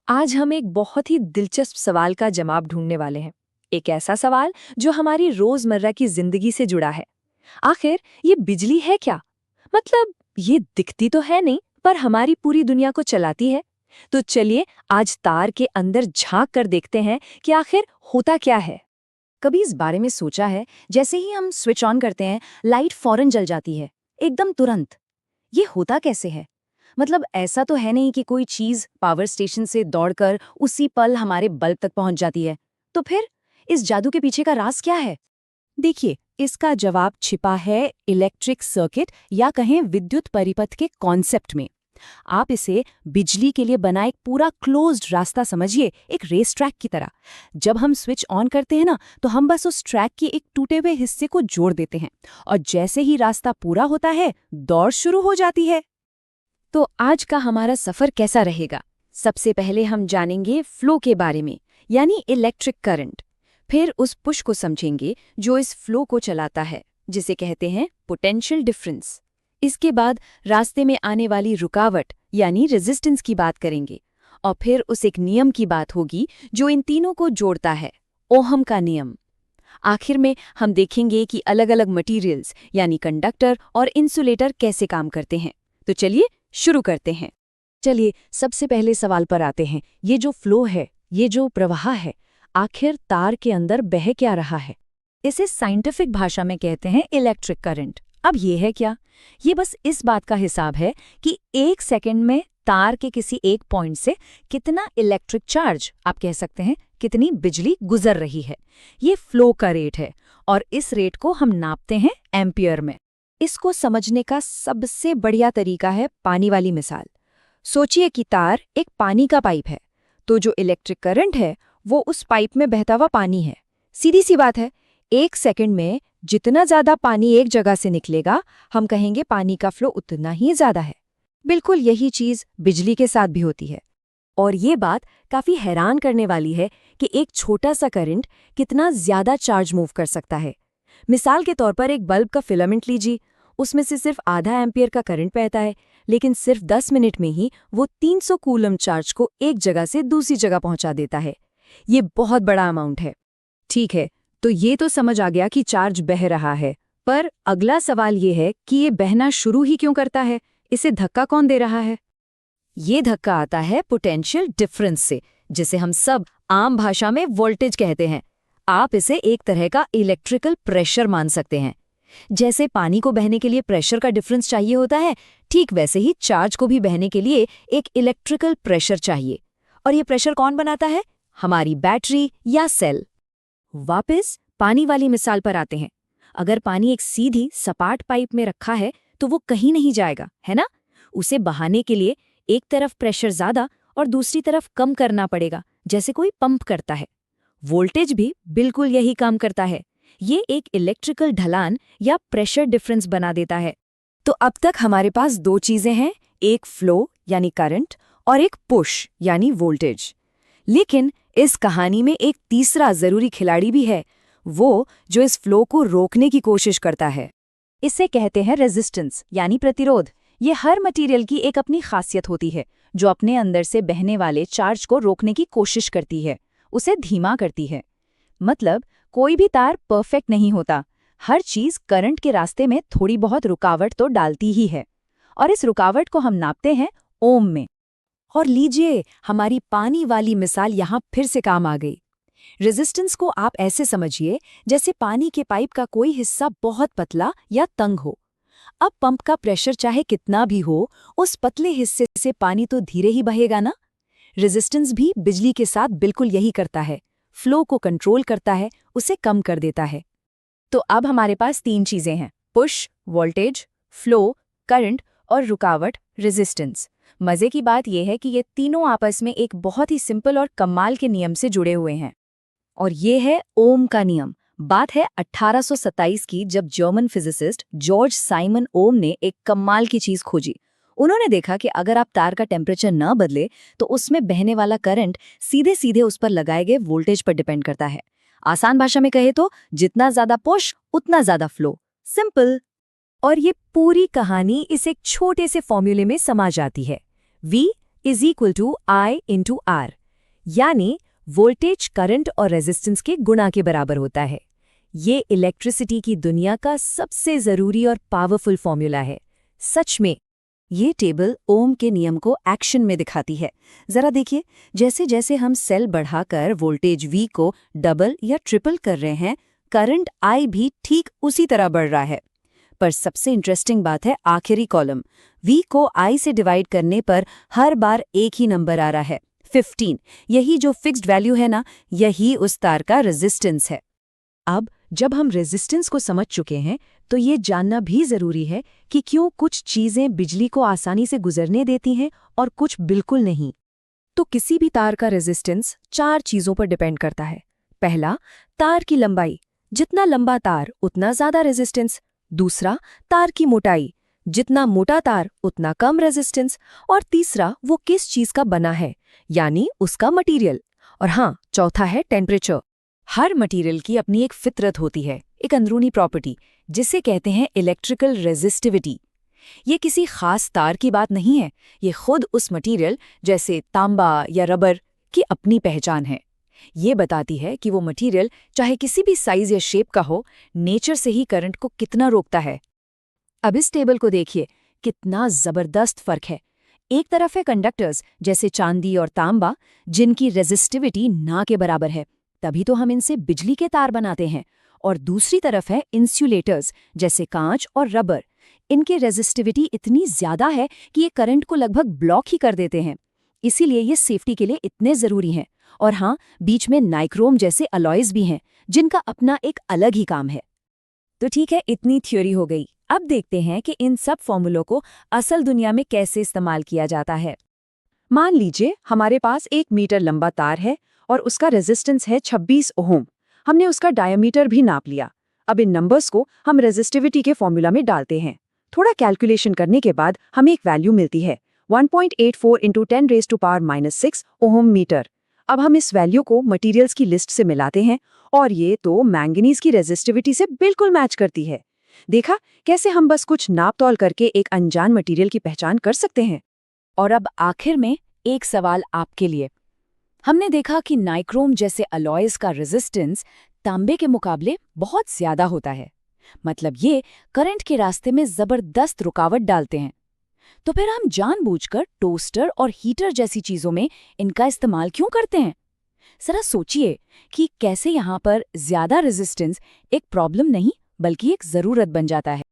आज हम एक बहुत ही दिलचस्प सवाल का जवाब ढूंढने वाले हैं। एक ऐसा सवाल जो हमारी रोजमर्रा की जिंदगी से जुड़ा है। आखिर ये बिजली है क्या? मतलब ये दिखती तो है नहीं, पर हमारी पूरी दुनिया को चलाती है। तो चलिए आज तार के अंदर झांक कर देखते हैं कि आखिर होता क्या है। कभी इस बारे में सोचा है? जैसे ही हम स्विच ऑन करते हैं, लाइट फौरन जल जाती है, एकदम तुरंत। ये होता कैसे है? मतलब ऐसा तो है नहीं कि कोई चीज पावर स्टेशन से दौड़कर उसी पल हमारे बल्ब तक पहुंच जाती है। तो फिर इस जादू के पीछे का राज क्या है? देखिए, इसका जवाब छिपा है इलेक्ट्रिक सर्किट या कहें विद्युत परिपथ के कॉन्सेप्ट में। आप इसे बिजली के लिए बना एक पूरा क्लोज्ड रास्ता समझिए, एक रेस ट्रैक की तरह। जब हम स्विच ऑन करते हैं ना, तो हम बस उस ट्रैक के एक टूटे हुए हिस्से को जोड़ देते हैं, और जैसे ही रास्ता पूरा होता है, दौड़ शुरू हो जाती है। तो आज का हमारा सफर कैसा रहेगा? सबसे पहले हम जानेंगे फ्लो के बारे में, यानी इलेक्ट्रिक करंट। फिर उस पुश को समझेंगे जो इस फ्लो को चलाता है, जिसे कहते हैं पोटेंशियल डिफरेंस। इसके बाद रास्ते में आने वाली रुकावट यानी रेजिस्टेंस की बात करेंगे, और फिर उस एक नियम की बात होगी जो इन तीनों को जोड़ता है, ओहम का नियम। आखिर में हम देखेंगे कि अलग-अलग मटेरियल्स यानी कंडक्टर और इंसुलेटर कैसे काम करते हैं। तो चलिए शुरू करते हैं। चलिए सबसे पहले सवाल पर आते हैं। ये जो फ्लो है, ये जो प्रवाह है, आखिर तार के अंदर बह क्या रहा है? इसे साइंटिफिक भाषा में कहते हैं इलेक्ट्रिक करंट। अब ये है क्या? ये बस इस बात का हिसाब है कि एक सेकंड में तार के किसी एक पॉइंट से कितना इलेक्ट्रिक चार्ज, आप कह सकते हैं कितनी बिजली गुजर रही है। ये फ्लो का रेट है, और इस रेट को हम नापते हैं एम्पियर में। इसको समझने का सबसे बढ़िया तरीका है पानी वाली मिसाल। सोचिए कि तार एक पानी का पाइप है, तो जो इलेक्ट्रिक करंट है वो उस पाइप में बहता हुआ पानी है। सीधी सी बात है, एक सेकंड में जितना ज्यादा पानी एक जगह से निकलेगा, हम कहेंगे पानी का फ्लो उतना ही ज्यादा है। बिल्कुल यही चीज बिजली के साथ भी होती है। और ये बात काफी हैरान करने वाली है कि एक छोटा सा करंट कितना ज्यादा चार्ज मूव कर सकता है। मिसाल के तौर पर एक बल्ब का फिलामेंट लीजिए, उसमें से सिर्फ आधा एम्पियर का करंट बहता है, लेकिन सिर्फ 10 मिनट में ही वो 300 कूलम चार्ज को एक जगह से दूसरी जगह पहुंचा देता है। ये बहुत बड़ा अमाउंट है। ठीक है, तो ये तो समझ आ गया कि चार्ज बह रहा है, पर अगला सवाल ये है कि ये बहना शुरू ही क्यों करता है? इसे धक्का कौन दे रहा है? ये धक्का आता है पोटेंशियल डिफरेंस से, जिसे हम सब आम भाषा में वोल्टेज कहते हैं। आप इसे एक तरह का इलेक्ट्रिकल प्रेशर मान सकते हैं। जैसे पानी को बहने के लिए प्रेशर का डिफरेंस चाहिए होता है, ठीक वैसे ही चार्ज को भी बहने के लिए एक इलेक्ट्रिकल प्रेशर चाहिए। और ये प्रेशर कौन बनाता है? हमारी बैटरी या सेल। वापस पानी वाली मिसाल पर आते हैं। अगर पानी एक सीधी सपाट पाइप में रखा है, तो वो कहीं नहीं जाएगा, है ना? उसे बहाने के लिए एक तरफ प्रेशर ज्यादा और दूसरी तरफ कम करना पड़ेगा, जैसे कोई पंप करता है। वोल्टेज भी बिल्कुल यही काम करता है। ये एक इलेक्ट्रिकल ढलान या प्रेशर डिफरेंस बना देता है। तो अब तक हमारे पास दो चीजें हैं, एक फ्लो यानी करंट और एक पुश यानी वोल्टेज। लेकिन इस कहानी में एक तीसरा जरूरी खिलाड़ी भी है, वो जो इस फ्लो को रोकने की कोशिश करता है। इसे कहते हैं रेजिस्टेंस यानी प्रतिरोध। ये हर मटेरियल की एक अपनी खासियत होती है, जो अपने अंदर से बहने वाले चार्ज को रोकने की कोशिश करती है, उसे धीमा करती है। मतलब कोई भी तार परफेक्ट नहीं होता। हर चीज करंट के रास्ते में थोड़ी बहुत रुकावट तो डालती ही है, और इस रुकावट को हम नापते हैं ओम में। और लीजिए, हमारी पानी वाली मिसाल यहाँ फिर से काम आ गई। रेजिस्टेंस को आप ऐसे समझिए जैसे पानी के पाइप का कोई हिस्सा बहुत पतला या तंग हो। अब पंप का प्रेशर चाहे कितना भी हो, उस पतले हिस्से से पानी तो धीरे ही बहेगा ना। रेजिस्टेंस भी बिजली के साथ बिल्कुल यही करता है, फ्लो को कंट्रोल करता है, उसे कम कर देता है। तो अब हमारे पास तीन चीजें हैं, पुश वोल्टेज, फ्लो करंट, और रुकावट रेजिस्टेंस। मजे की बात यह है कि ये तीनों आपस में एक बहुत ही सिंपल और कमाल के नियम से जुड़े हुए हैं, और ये है ओम का नियम। बात है 1827 की, जब जर्मन फिजिसिस्ट जॉर्ज साइमन ओम ने एक कमाल की चीज खोजी। उन्होंने देखा कि अगर आप तार का टेम्परेचर न बदले, तो उसमें बहने वाला करंट सीधे सीधे उस पर लगाए गए वोल्टेज पर डिपेंड करता है। आसान भाषा में कहे तो जितना ज्यादा पुश उतना ज्यादा फ्लो। सिंपल। और ये पूरी कहानी इस एक छोटे से फॉर्मूले में समा जाती है। V = I × R, यानी वोल्टेज करंट और रेजिस्टेंस के गुणा के बराबर होता है। ये इलेक्ट्रिसिटी की दुनिया का सबसे ज़रूरी और पावरफुल फॉर्मूला है। सच में ये टेबल ओम के नियम को एक्शन में दिखाती है। जरा देखिए, जैसे जैसे हम सेल बढ़ाकर वोल्टेज V को डबल या ट्रिपल कर रहे हैं, करंट I भी ठीक उसी तरह बढ़ रहा है। पर सबसे इंटरेस्टिंग बात है आखिरी कॉलम। V को I से डिवाइड करने पर हर बार एक ही नंबर आ रहा है, 15। यही जो फिक्स्ड वैल्यू है ना, यही उस तार का रेजिस्टेंस है। अब जब हम रेजिस्टेंस को समझ चुके हैं, तो ये जानना भी ज़रूरी है कि क्यों कुछ चीज़ें बिजली को आसानी से गुजरने देती हैं और कुछ बिल्कुल नहीं। तो किसी भी तार का रेजिस्टेंस 4 चीज़ों पर डिपेंड करता है। पहला, तार की लंबाई। जितना लंबा तार उतना ज़्यादा रेजिस्टेंस। दूसरा, तार की मोटाई। जितना मोटा तार उतना कम रेजिस्टेंस। और तीसरा, वो किस चीज़ का बना है, यानी उसका मटीरियल। और हाँ, चौथा है टेम्परेचर। हर मटेरियल की अपनी एक फितरत होती है, एक अंदरूनी प्रॉपर्टी, जिसे कहते हैं इलेक्ट्रिकल रेजिस्टिविटी। ये किसी खास तार की बात नहीं है, ये खुद उस मटेरियल जैसे तांबा या रबर की अपनी पहचान है। ये बताती है कि वो मटेरियल चाहे किसी भी साइज या शेप का हो, नेचर से ही करंट को कितना रोकता है। अब इस टेबल को देखिए, कितना जबरदस्त फर्क है। एक तरफ है कंडक्टर्स जैसे चांदी और तांबा, जिनकी रेजिस्टिविटी ना के बराबर है, तभी तो हम इनसे बिजली के तार बनाते हैं। और दूसरी तरफ है इंसुलेटर्स जैसे कांच और रबर। इनकी रेजिस्टिविटी इतनी ज्यादा है कि ये करंट को लगभग ब्लॉक ही कर देते हैं। इसीलिए ये सेफ्टी के लिए इतने जरूरी हैं। और हाँ, बीच में नाइक्रोम जैसे अलॉयज भी हैं, जिनका अपना एक अलग ही काम है। तो ठीक है, इतनी थ्योरी हो गई। अब देखते हैं कि इन सब फॉर्मूलों को असल दुनिया में कैसे इस्तेमाल किया जाता है। मान लीजिए हमारे पास 1 मीटर लंबा तार है और उसका रेजिस्टेंस है 26 ओम। हमने उसका डायमीटर भी नाप लिया। अब इन नंबर्स को हम रेजिस्टिविटी के फॉर्मूला में डालते हैं। थोड़ा कैलकुलेशन करने के बाद हमें एक वैल्यू मिलती है, 1.84 × 10⁻⁻⁶ ओम मीटर। अब हम इस वैल्यू को मटेरियल्स की लिस्ट से मिलाते हैं और ये तो मैंगनीज की रेजिस्टिविटी से बिल्कुल मैच करती है। देखा कैसे हम बस कुछ नाप तौल करके एक अनजान मटेरियल की पहचान कर सकते हैं। और अब आखिर में एक सवाल आपके लिए। हमने देखा कि नाइक्रोम जैसे अलॉयज का रेजिस्टेंस तांबे के मुकाबले बहुत ज्यादा होता है। मतलब ये करंट के रास्ते में जबरदस्त रुकावट डालते हैं। तो फिर हम जानबूझकर टोस्टर और हीटर जैसी चीजों में इनका इस्तेमाल क्यों करते हैं? जरा सोचिए कि कैसे यहाँ पर ज्यादा रेजिस्टेंस एक प्रॉब्लम नहीं बल्कि एक जरूरत बन जाता है।